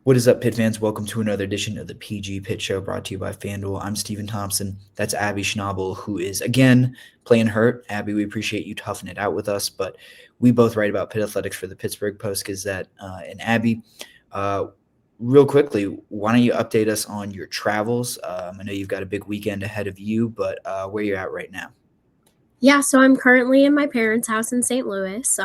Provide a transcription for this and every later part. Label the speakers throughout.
Speaker 1: What is up, Pitt fans? Welcome to another edition of the PG Pitt Show brought to you by FanDuel. I'm Stephen Thompson. That's Abby Schnable, who is, again, playing hurt. Abby, we appreciate you toughing it out with us, but we both write about Pitt athletics for the Pittsburgh Post-Gazette. And Abby, uh, real quickly, why don't you update us on your travels? I know you've got a big weekend ahead of you, but where you're at right now.
Speaker 2: Yeah, so I'm currently in my parents' house in St. Louis.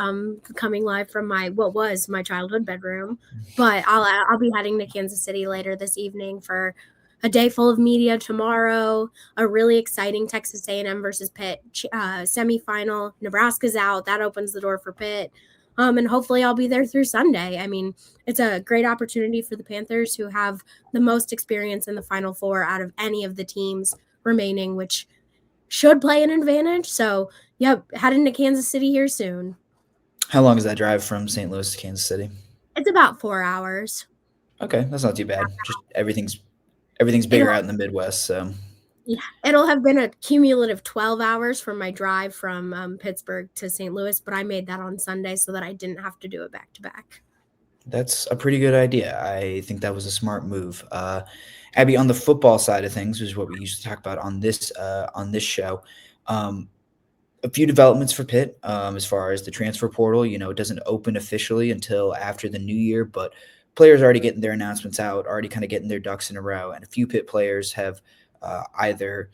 Speaker 2: Coming live from what was my childhood bedroom, but I'll be heading to Kansas City later this evening for a day full of media tomorrow. A really exciting Texas A&M versus Pitt semifinal. Nebraska's out. That opens the door for Pitt. And hopefully I'll be there through Sunday. I mean, it's a great opportunity for the Panthers, who have the most experience in the Final Four out of any of the teams remaining, which should play an advantage. So, yep, heading to Kansas City here soon.
Speaker 1: How long is that drive from St. Louis to Kansas City?
Speaker 2: It's about 4 hours.
Speaker 1: Okay, that's not too bad. Just everything's bigger
Speaker 2: It'll
Speaker 1: out in the Midwest, so
Speaker 2: yeah, it'll have been a cumulative 12 hours from my drive from Pittsburgh to St. Louis, but I made that on Sunday so that I didn't have to do it back to back.
Speaker 1: that's a pretty good idea. I think that was a smart move. Abby, on the football side of things, which is what we usually talk about on this show. Um, a few developments for Pitt as far as the transfer portal. You know, it doesn't open officially until after the new year, but players are already getting their announcements out, already kind of getting their ducks in a row, and a few Pitt players have either.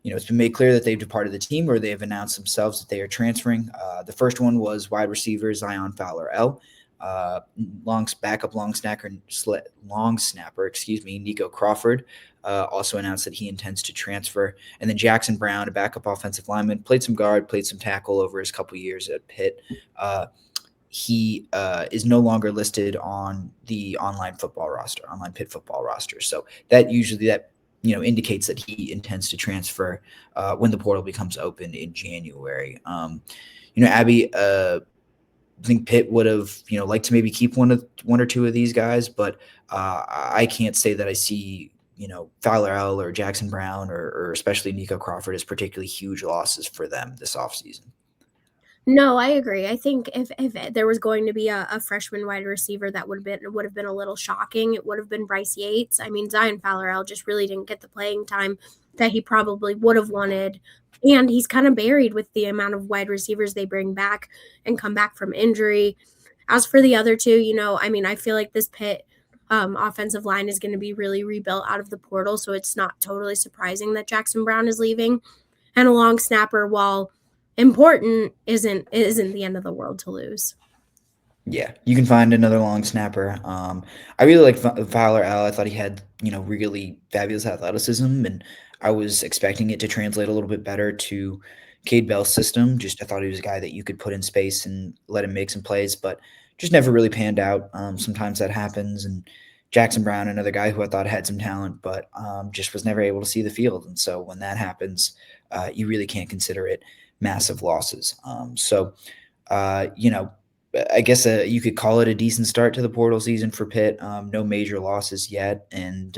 Speaker 1: It's been made clear that they've departed the team or they have announced themselves that they are transferring. The first one was wide receiver Zion Fowler-El. Long snapper, Nico Crawford, also announced that he intends to transfer. And then Jackson Brown, a backup offensive lineman, played some guard, played some tackle over his couple years at Pitt. He is no longer listed on the online Pitt football roster. So that indicates that he intends to transfer when the portal becomes open in January. Abby, I think Pitt would have, liked to maybe keep one or two of these guys, but I can't say that I see, Fowler-El or Jackson Brown or especially Nico Crawford as particularly huge losses for them this offseason.
Speaker 2: No, I agree. I think if there was going to be a freshman wide receiver that would have been a little shocking, it would have been Bryce Yates. I mean, Zion Fowler-El just really didn't get the playing time that he probably would have wanted. And he's kind of buried with the amount of wide receivers they bring back and come back from injury. As for the other two, I feel like this Pitt offensive line is going to be really rebuilt out of the portal, so it's not totally surprising that Jackson Brown is leaving. And a long snapper, while important, isn't the end of the world to lose.
Speaker 1: Yeah, you can find another long snapper. I really like Fowler-El. I thought he had, really fabulous athleticism, and I was expecting it to translate a little bit better to Cade Bell's system. Just I thought he was a guy that you could put in space and let him make some plays, but just never really panned out. Sometimes that happens, and Jackson Brown, another guy who I thought had some talent, but just was never able to see the field. And so when that happens, you really can't consider it massive losses. I guess you could call it a decent start to the portal season for Pitt. No major losses yet. And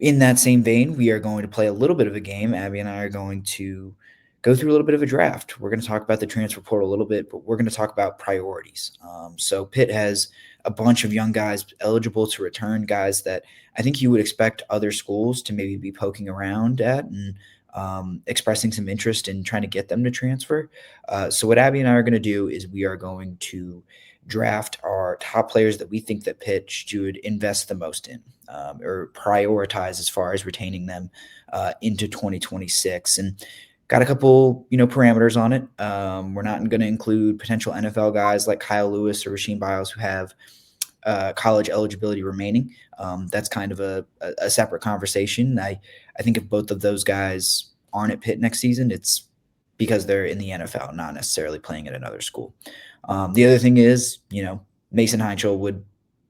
Speaker 1: in that same vein, we are going to play a little bit of a game. Abby and I are going to go through a little bit of a draft. We're going to talk about the transfer portal a little bit, but we're going to talk about priorities. So Pitt has a bunch of young guys eligible to return, guys that I think you would expect other schools to maybe be poking around at and expressing some interest in trying to get them to transfer. So what Abby and I are going to do is we are going to draft our top players that we think that Pitt should invest the most in or prioritize as far as retaining them into 2026. And got a couple, parameters on it. We're not going to include potential NFL guys like Kyle Lewis or Rasheem Biles who have college eligibility remaining. That's kind of a separate conversation. I think if both of those guys aren't at Pitt next season, it's because they're in the NFL, not necessarily playing at another school. The other thing is, Mason Heinchel would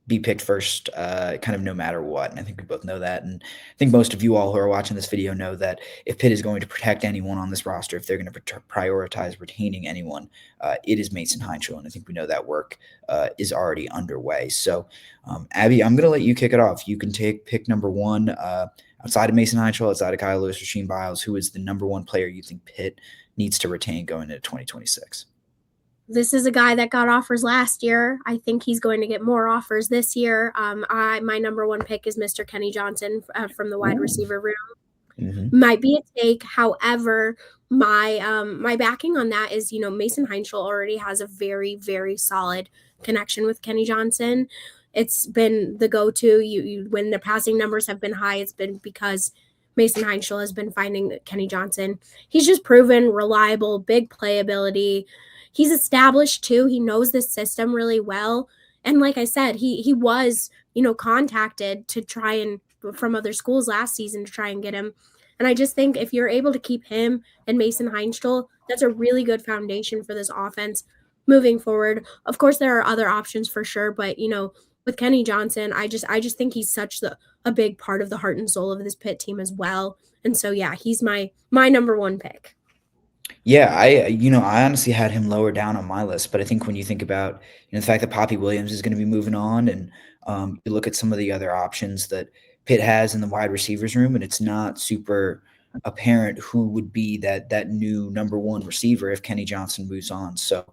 Speaker 1: be picked first, kind of no matter what. And I think we both know that. And I think most of you all who are watching this video know that if Pitt is going to protect anyone on this roster, if they're going to prioritize retaining anyone, it is Mason Heinchel. And I think we know that work is already underway. So, Abby, I'm going to let you kick it off. You can take pick number one. Outside of Mason Heinchel, outside of Kyle Lewis, Rasheem Biles, who is the number one player you think Pitt needs to retain going into 2026?
Speaker 2: This is a guy that got offers last year. I think he's going to get more offers this year. My number one pick is Mr. Kenny Johnson from the wide
Speaker 1: Ooh.
Speaker 2: receiver room.
Speaker 1: Mm-hmm.
Speaker 2: Might be a take. However, my backing on that is, Mason Heinschel already has a very, very solid connection with Kenny Johnson. It's been the go-to. You when the passing numbers have been high, it's been because Mason Heinschel has been finding Kenny Johnson. He's just proven reliable, big playability. He's established too. He knows this system really well. And like I said, he was, contacted to try and from other schools last season to try and get him. And I just think if you're able to keep him and Mason Heinschel, that's a really good foundation for this offense moving forward. Of course, there are other options for sure, but with Kenny Johnson, I just think he's such a big part of the heart and soul of this Pitt team as well. And so yeah, he's my number one pick.
Speaker 1: Yeah, I honestly had him lower down on my list, but I think when you think about, the fact that Poppy Williams is going to be moving on, and you look at some of the other options that Pitt has in the wide receivers room, and it's not super apparent who would be that new number one receiver if Kenny Johnson moves on. So,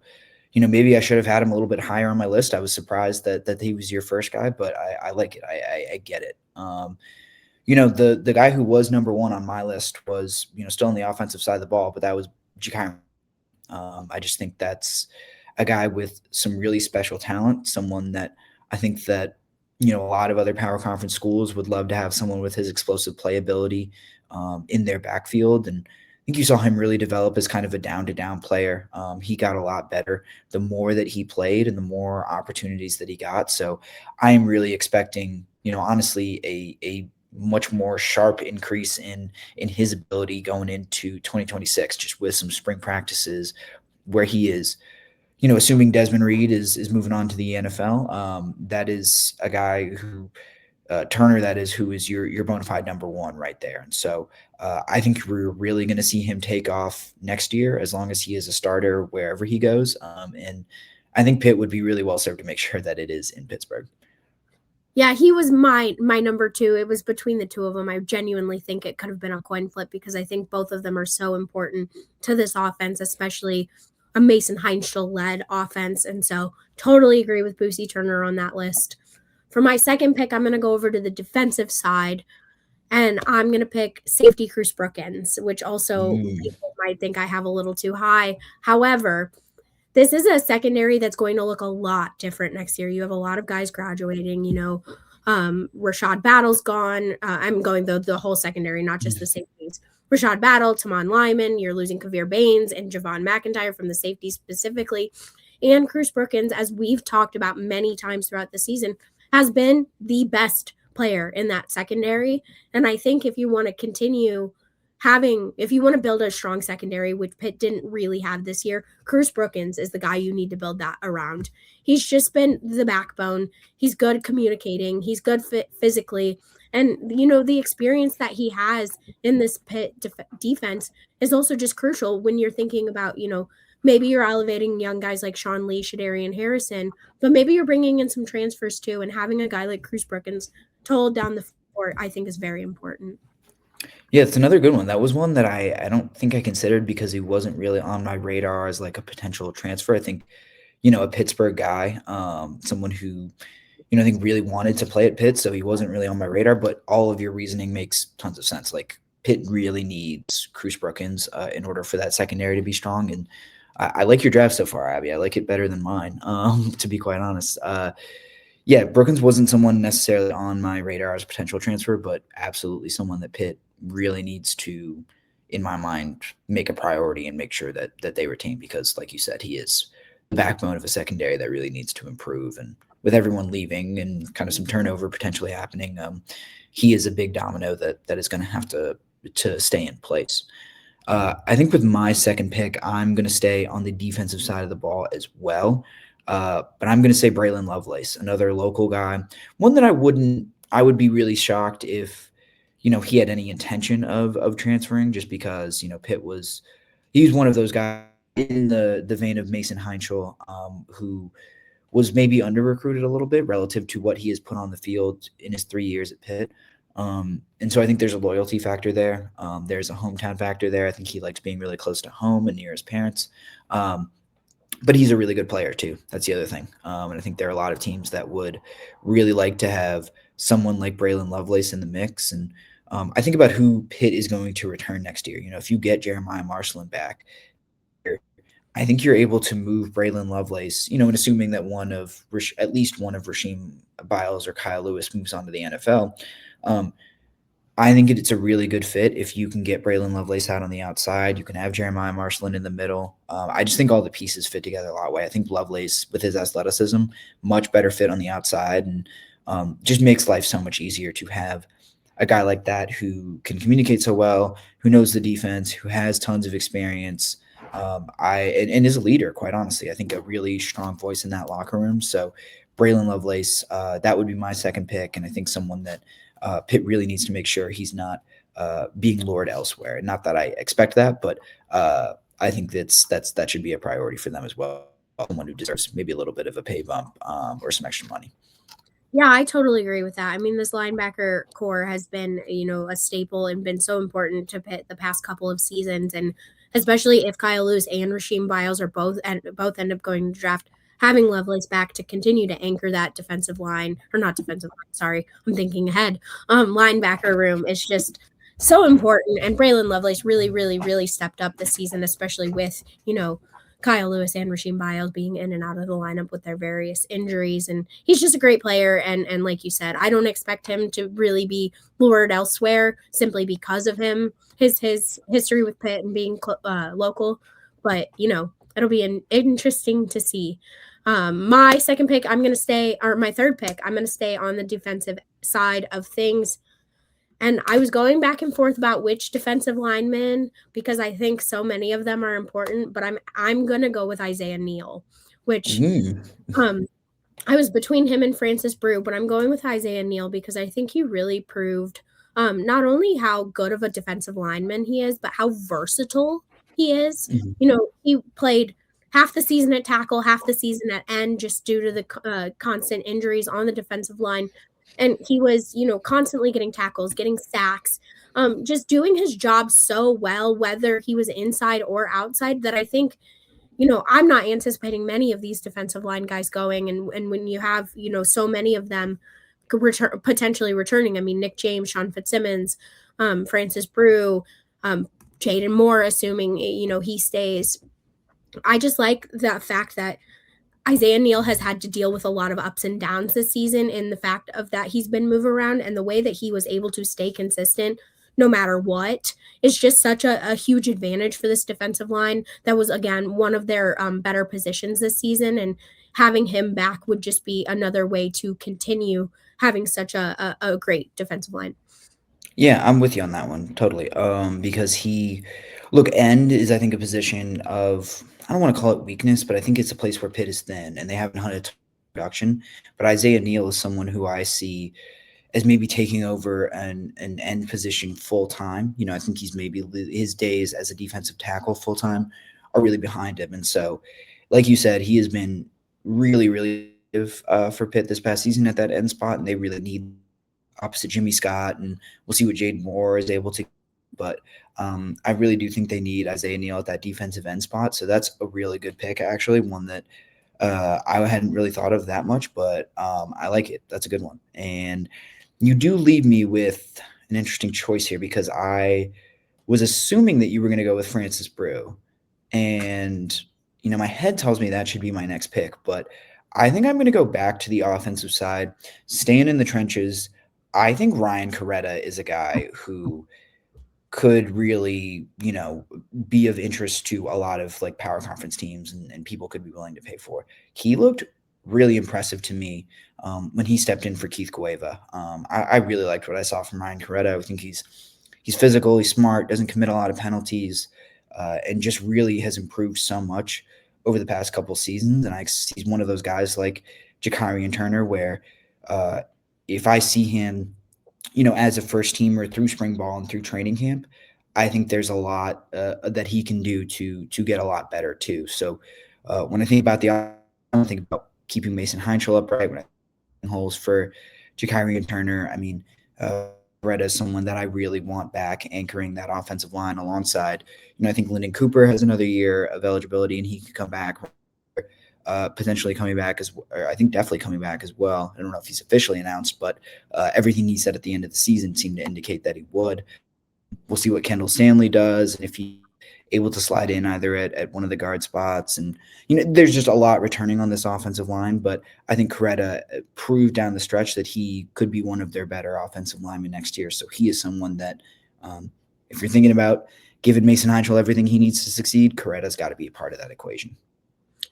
Speaker 1: maybe I should have had him a little bit higher on my list. I was surprised that he was your first guy, but I like it. I get it. The guy who was number one on my list was, still on the offensive side of the ball, but that was Jakire. I just think that's a guy with some really special talent, someone that I think that, a lot of other power conference schools would love to have someone with his explosive playability in their backfield. And I think you saw him really develop as kind of a down-to-down player. He got a lot better the more that he played and the more opportunities that he got. So I am really expecting, honestly, a much more sharp increase in his ability going into 2026, just with some spring practices where he is, assuming Desmond Reed is moving on to the NFL. That is a guy who Turner, that is, who is your bona fide number one right there. And so I think we're really going to see him take off next year as long as he is a starter wherever he goes. And I think Pitt would be really well served to make sure that it is in Pittsburgh.
Speaker 2: Yeah, he was my number two. It was between the two of them. I genuinely think it could have been a coin flip because I think both of them are so important to this offense, especially a Mason Heinschel-led offense. And so totally agree with Boosie Turner on that list. For my second pick, I'm going to go over to the defensive side, and I'm going to pick safety Cruce Brookins, which also people might think I have a little too high. However, this is a secondary that's going to look a lot different next year. You have a lot of guys graduating, Rashad Battle's gone. I'm going the whole secondary, not just the safeties. Rashad Battle, Tamon Lyman, you're losing Kavir Baines and Javon McIntyre from the safety specifically. And Cruce Brookins, as we've talked about many times throughout the season, has been the best player in that secondary. And I think if you want to continue if you want to build a strong secondary, which Pitt didn't really have this year, Cruce Brookins is the guy you need to build that around. He's just been the backbone. He's good at communicating. He's good physically. And, the experience that he has in this Pitt defense is also just crucial when you're thinking about, maybe you're elevating young guys like Shawn Lee, Shadarian Harrison, but maybe you're bringing in some transfers too. And having a guy like Cruce Brookins to hold down the fort, I think, is very important.
Speaker 1: Yeah, it's another good one. That was one that I don't think I considered because he wasn't really on my radar as like a potential transfer. I think, a Pittsburgh guy, someone who, I think really wanted to play at Pitt, so he wasn't really on my radar. But all of your reasoning makes tons of sense. Like Pitt really needs Cruce Brookins in order for that secondary to be strong. And I like your draft so far, Abby. I like it better than mine, to be quite honest. Yeah, Brookins wasn't someone necessarily on my radar as a potential transfer, but absolutely someone that Pitt really needs to, in my mind, make a priority and make sure that they retain because, like you said, he is the backbone of a secondary that really needs to improve. And with everyone leaving and kind of some turnover potentially happening, he is a big domino that is going to have to stay in place. I think with my second pick, I'm going to stay on the defensive side of the ball as well. But I'm going to say Braylan Lovelace, another local guy, one that I would be really shocked if, he had any intention of transferring just because, Pitt he was one of those guys in the vein of Mason Heinschel, who was maybe under-recruited a little bit relative to what he has put on the field in his 3 years at Pitt. And so I think there's a loyalty factor there. There's a hometown factor there. I think he likes being really close to home and near his parents. but he's a really good player too. That's the other thing. And I think there are a lot of teams that would really like to have someone like Braylan Lovelace in the mix. And I think about who Pitt is going to return next year. If you get Jeremiah Marshland back, I think you're able to move Braylan Lovelace, and assuming that at least one of Rasheem Biles or Kyle Lewis moves on to the NFL. I think it's a really good fit if you can get Braylan Lovelace out on the outside. You can have Jeremiah Marshland in the middle. I just think all the pieces fit together a lot. I think Lovelace, with his athleticism, much better fit on the outside, and just makes life so much easier to have a guy like that who can communicate so well, who knows the defense, who has tons of experience, and is a leader, quite honestly. I think a really strong voice in that locker room. So Braylan Lovelace, that would be my second pick, and I think someone that Pitt really needs to make sure he's not being lured elsewhere. Not that I expect that, but I think that should be a priority for them as well. Someone who deserves maybe a little bit of a pay bump or some extra money.
Speaker 2: Yeah, I totally agree with that. I mean, this linebacker core has been, a staple and been so important to Pitt the past couple of seasons, and especially if Kyle Lewis and Rasheem Biles are both end up going to draft, having Lovelace back to continue to anchor that defensive line, or not defensive line, sorry, I'm thinking ahead. Linebacker room is just so important, and Braylan Lovelace really, really, really stepped up this season, especially with, Kyle Lewis and Rasheem Biles being in and out of the lineup with their various injuries. And he's just a great player. And like you said, I don't expect him to really be lured elsewhere simply because of his history with Pitt and being local. But, it'll be interesting to see. My second pick, my third pick, I'm going to stay on the defensive side of things. And I was going back and forth about which defensive lineman because I think so many of them are important, but I'm gonna go with Isaiah Neal, which I was between him and Francis Brewu, but I'm going with Isaiah Neal because I think he really proved not only how good of a defensive lineman he is, but how versatile he is. He played half the season at tackle, half the season at end, just due to the constant injuries on the defensive line. And he was, constantly getting tackles, getting sacks, just doing his job so well, whether he was inside or outside, that I think, I'm not anticipating many of these defensive line guys going. And when you have, so many of them potentially returning, I mean, Nick James, Sean Fitzsimmons, Francis Brewu, Jaden Moore, assuming, he stays. I just like the fact that Isaiah Neal has had to deal with a lot of ups and downs this season, in the fact of that he's been moved around, and the way that he was able to stay consistent no matter what is just such a huge advantage for this defensive line. That was, again, one of their better positions this season, and having him back would just be another way to continue having such a great defensive line.
Speaker 1: Yeah, I'm with you on that one totally. Because end is, I think, a position of, I don't want to call it weakness, but I think it's a place where Pitt is thin and they haven't had a ton of production. But Isaiah Neal is someone who I see as maybe taking over an end position full time. I think he's maybe his days as a defensive tackle full time are really behind him. And so, like you said, he has been really, really for Pitt this past season at that end spot, and they really need opposite Jimmy Scott, and we'll see what Jaden Moore is able to. But I really do think they need Isaiah Neal at that defensive end spot. So that's a really good pick, actually, one that I hadn't really thought of that much, but I like it. That's a good one. And you do leave me with an interesting choice here, because I was assuming that you were going to go with Francis Brewu. And, my head tells me that should be my next pick. But I think I'm going to go back to the offensive side, staying in the trenches. I think Ryan Coretta is a guy who could really, be of interest to a lot of like power conference teams, and people could be willing to pay for. He looked really impressive to me when he stepped in for Keith Cueva. I really liked what I saw from Ryan Coretta. I think he's physical, he's smart, doesn't commit a lot of penalties, and just really has improved so much over the past couple seasons. And he's one of those guys like Jakarian Turner, where if I see him, as a first teamer through spring ball and through training camp, I think there's a lot that he can do to get a lot better too. So when I think about I don't think about keeping Mason Heinschel upright. When I think holes for Jakarian Turner, I mean, Red is someone that I really want back anchoring that offensive line alongside. I think Lyndon Cooper has another year of eligibility and he could come back. potentially coming back or I think definitely coming back as well. I don't know if he's officially announced, but everything he said at the end of the season seemed to indicate that he would. We'll see what Kendall Stanley does, and if he's able to slide in either at one of the guard spots. And, there's just a lot returning on this offensive line, but I think Coretta proved down the stretch that he could be one of their better offensive linemen next year. So he is someone that, if you're thinking about giving Mason Heidel everything he needs to succeed, Coretta's got to be a part of that equation.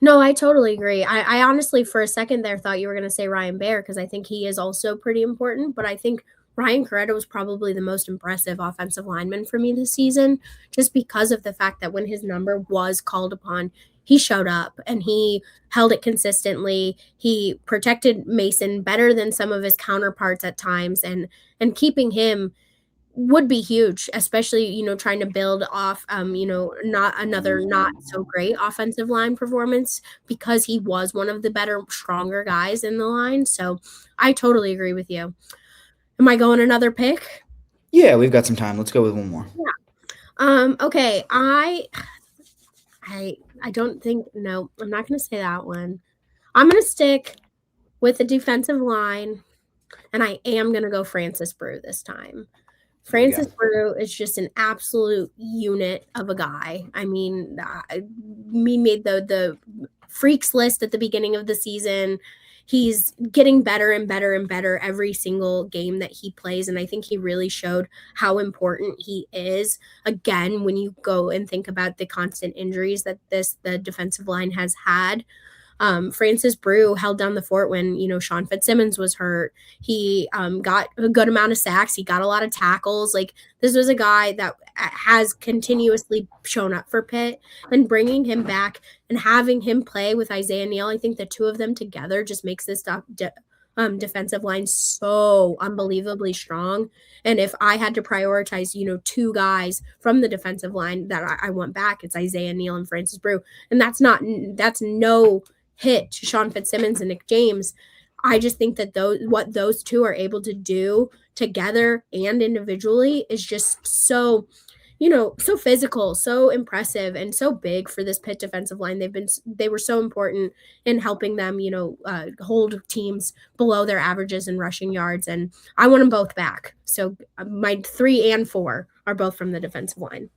Speaker 2: No, I totally agree. I honestly, for a second there, thought you were going to say Ryan Baer, because I think he is also pretty important. But I think Ryan Coretta was probably the most impressive offensive lineman for me this season, just because of the fact that when his number was called upon, he showed up and he held it consistently. He protected Mason better than some of his counterparts at times, and keeping him would be huge, especially, trying to build off, not another not so great offensive line performance, because he was one of the better, stronger guys in the line. So I totally agree with you. Am I going another pick?
Speaker 1: Yeah, we've got some time. Let's go with one more.
Speaker 2: Yeah. Okay. I don't think, no, I'm not going to say that one. I'm going to stick with the defensive line, and I am going to go Francis Brew this time. Francis Brew is just an absolute unit of a guy. I mean, we made the freaks list at the beginning of the season. He's getting better and better and better every single game that he plays, and I think he really showed how important he is. Again, when you go and think about the constant injuries that the defensive line has had, Francis Brew held down the fort when, Shawn Fitzsimmons was hurt. He got a good amount of sacks. He got a lot of tackles. Like, this was a guy that has continuously shown up for Pitt, and bringing him back and having him play with Isaiah Neal, I think the two of them together just makes this defensive line so unbelievably strong. And if I had to prioritize, two guys from the defensive line that I want back, it's Isaiah Neal and Francis Brew. And that's no hit to Shawn Fitzsimmons and Nick James. I just think that what those two are able to do together and individually is just so, so physical, so impressive, and so big for this Pitt defensive line. They were so important in helping them, hold teams below their averages in rushing yards, and I want them both back. So my 3 and 4 are both from the defensive line.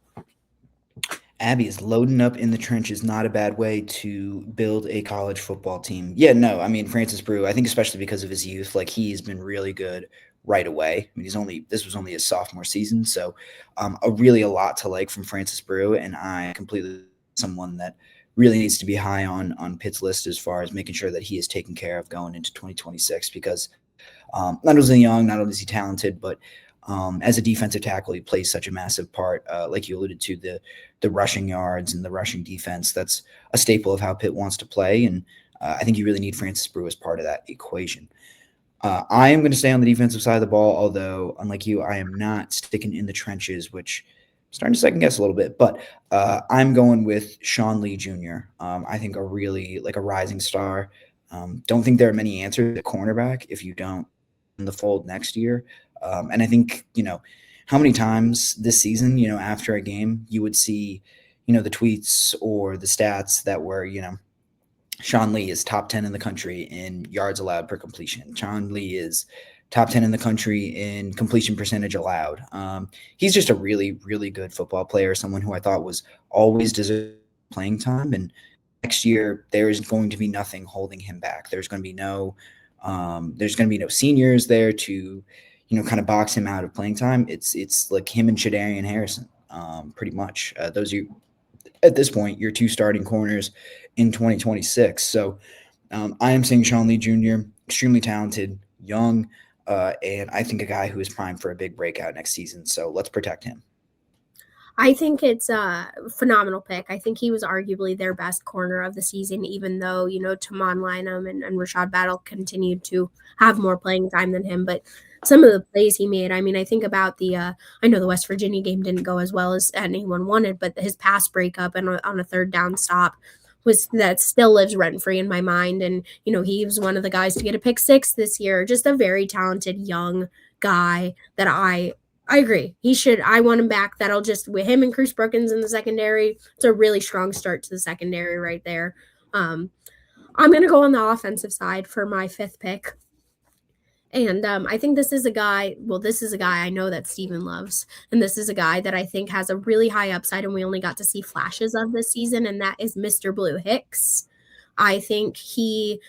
Speaker 1: Abby is loading up in the trenches. Not a bad way to build a college football team. Yeah, no, I mean, Francis Brew, I think especially because of his youth, like, he's been really good right away. I mean, this was only his sophomore season, so a lot to like from Francis Brew, and I completely someone that really needs to be high on Pitt's list as far as making sure that he is taken care of going into 2026, because not only is he young, not only is he talented, but as a defensive tackle, he plays such a massive part. Like you alluded to, the rushing yards and the rushing defense, that's a staple of how Pitt wants to play, and I think you really need Francis Brew as part of that equation. I am going to stay on the defensive side of the ball, although, unlike you, I am not sticking in the trenches, which I'm starting to second guess a little bit, but I'm going with Shawn Lee Jr. I think a rising star. Don't think there are many answers at cornerback if you don't in the fold next year. And I think, how many times this season, after a game, you would see, the tweets or the stats that were, Shawn Lee is top 10 in the country in yards allowed per completion. Shawn Lee is top 10 in the country in completion percentage allowed. He's just a really, really good football player, someone who I thought was always deserved playing time. And next year, there is going to be nothing holding him back. There's going to be no seniors there to, kind of box him out of playing time. It's like him and Shadarian Harrison, pretty much. Those are, at this point, your two starting corners in 2026. So I am saying Shawn Lee Jr., extremely talented, young, and I think a guy who is primed for a big breakout next season. So let's protect him.
Speaker 2: I think it's a phenomenal pick. I think he was arguably their best corner of the season, even though, Tamon Lynham and Rashad Battle continued to have more playing time than him. But some of the plays he made, I mean, I think about I know the West Virginia game didn't go as well as anyone wanted, but his pass breakup and on a third down stop that still lives rent-free in my mind. And, he was one of the guys to get a pick 6 this year. Just a very talented young guy that I agree. I want him back. That'll just, with him and Cruce Brookins in the secondary, it's a really strong start to the secondary right there. I'm going to go on the offensive side for my 5th pick. And I think this is a guy I know that Steven loves. And this is a guy that I think has a really high upside, and we only got to see flashes of this season, and that is Mr. Blue Hicks. I think he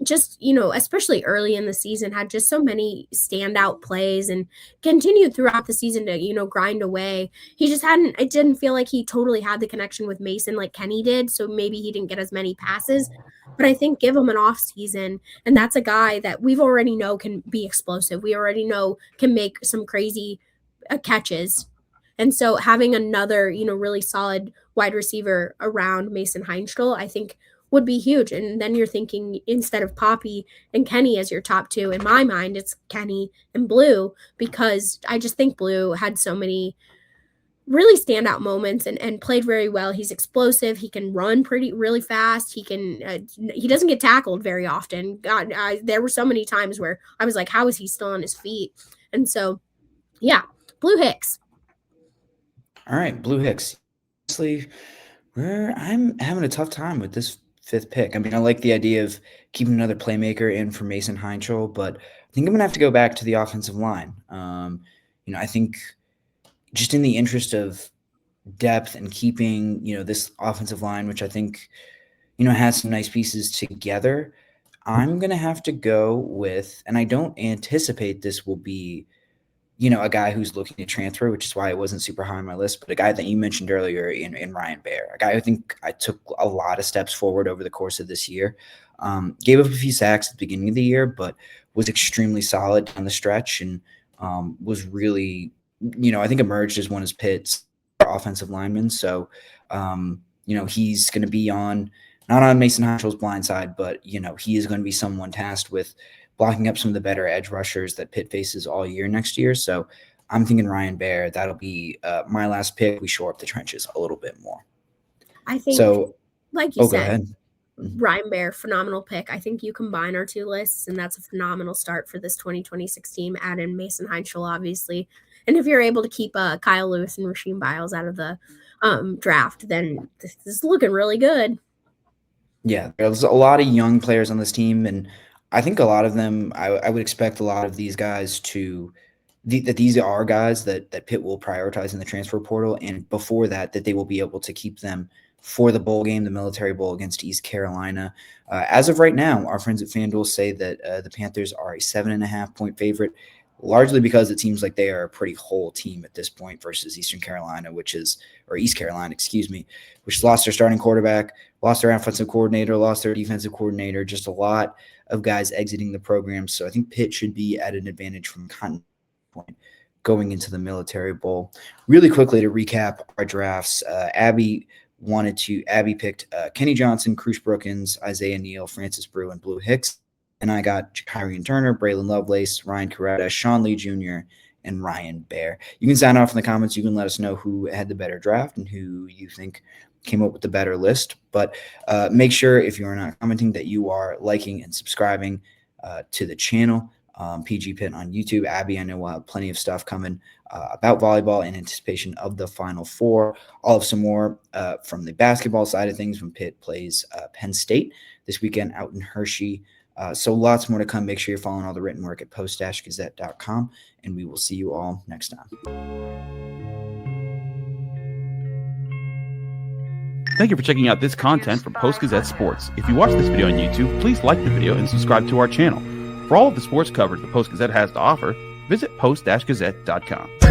Speaker 2: just, especially early in the season, had just so many standout plays and continued throughout the season to, grind away. It didn't feel like he totally had the connection with Mason like Kenny did. So maybe he didn't get as many passes, but I think give him an off season. And that's a guy that we've already know can be explosive. We already know can make some crazy catches. And so having another, really solid wide receiver around Mason Heinstl, I think would be huge. And then you're thinking, instead of Poppy and Kenny as your top 2, in my mind, it's Kenny and Blue, because I just think Blue had so many really standout moments and played very well. He's explosive. He can run really fast. He doesn't get tackled very often. God, there were so many times where I was like, how is he still on his feet? And so, yeah, Blue Hicks.
Speaker 1: All right, Blue Hicks. Honestly, I'm having a tough time with this 5th pick. I mean, I like the idea of keeping another playmaker in for Mason Heinstl, but I think I'm going to have to go back to the offensive line. I think just in the interest of depth and keeping, this offensive line, which I think, has some nice pieces together, I'm going to have to go with, and I don't anticipate this will be, a guy who's looking to transfer, which is why it wasn't super high on my list, but a guy that you mentioned earlier in Ryan Baer, a guy I think I took a lot of steps forward over the course of this year. Gave up a few sacks at the beginning of the year, but was extremely solid on the stretch and was really, I think emerged as one of Pitt's offensive linemen. So, he's going to be not on Mason Heinschel's blind side, but, he is going to be someone tasked with blocking up some of the better edge rushers that Pitt faces all year next year. So I'm thinking Ryan Baer. That'll be my last pick. We shore up the trenches a little bit more.
Speaker 2: I think,
Speaker 1: so,
Speaker 2: like you said,
Speaker 1: go ahead.
Speaker 2: Ryan Baer, phenomenal pick. I think you combine our 2 lists, and that's a phenomenal start for this 2026 team. Add in Mason Heinstl, obviously. And if you're able to keep Kyle Lewis and Rasheem Biles out of the draft, then this is looking really good.
Speaker 1: Yeah, there's a lot of young players on this team, and I think a lot of them, I would expect a lot of these guys that these are guys that Pitt will prioritize in the transfer portal. And before that they will be able to keep them for the bowl game, the Military Bowl against East Carolina. As of right now, our friends at FanDuel say that the Panthers are a 7.5-point favorite, largely because it seems like they are a pretty whole team at this point versus East Carolina, which lost their starting quarterback, lost their offensive coordinator, lost their defensive coordinator, just a lot of guys exiting the program. So I think Pitt should be at an advantage from content point going into the Military Bowl. Really quickly to recap our drafts, Abby picked Kenny Johnson, Cruce Brookins, Isaiah Neal, Francis Brew, and Blue Hicks. And I got Kyrian Turner, Braylan Lovelace, Ryan Coretta, Shawn Lee Jr., and Ryan Baer. You can sign off in the comments. You can let us know who had the better draft and who you think came up with the better list. But make sure, if you are not commenting, that you are liking and subscribing to the channel. PG Pitt on YouTube. Abby, I know we'll have plenty of stuff coming about volleyball in anticipation of the Final Four. I'll have some more from the basketball side of things when Pitt plays Penn State this weekend out in Hershey. So lots more to come. Make sure you're following all the written work at post-gazette.com, and we will see you all next time.
Speaker 3: Thank you for checking out this content from Post-Gazette Sports. If you watch this video on YouTube, please like the video and subscribe to our channel. For all of the sports coverage the Post-Gazette has to offer, visit post-gazette.com.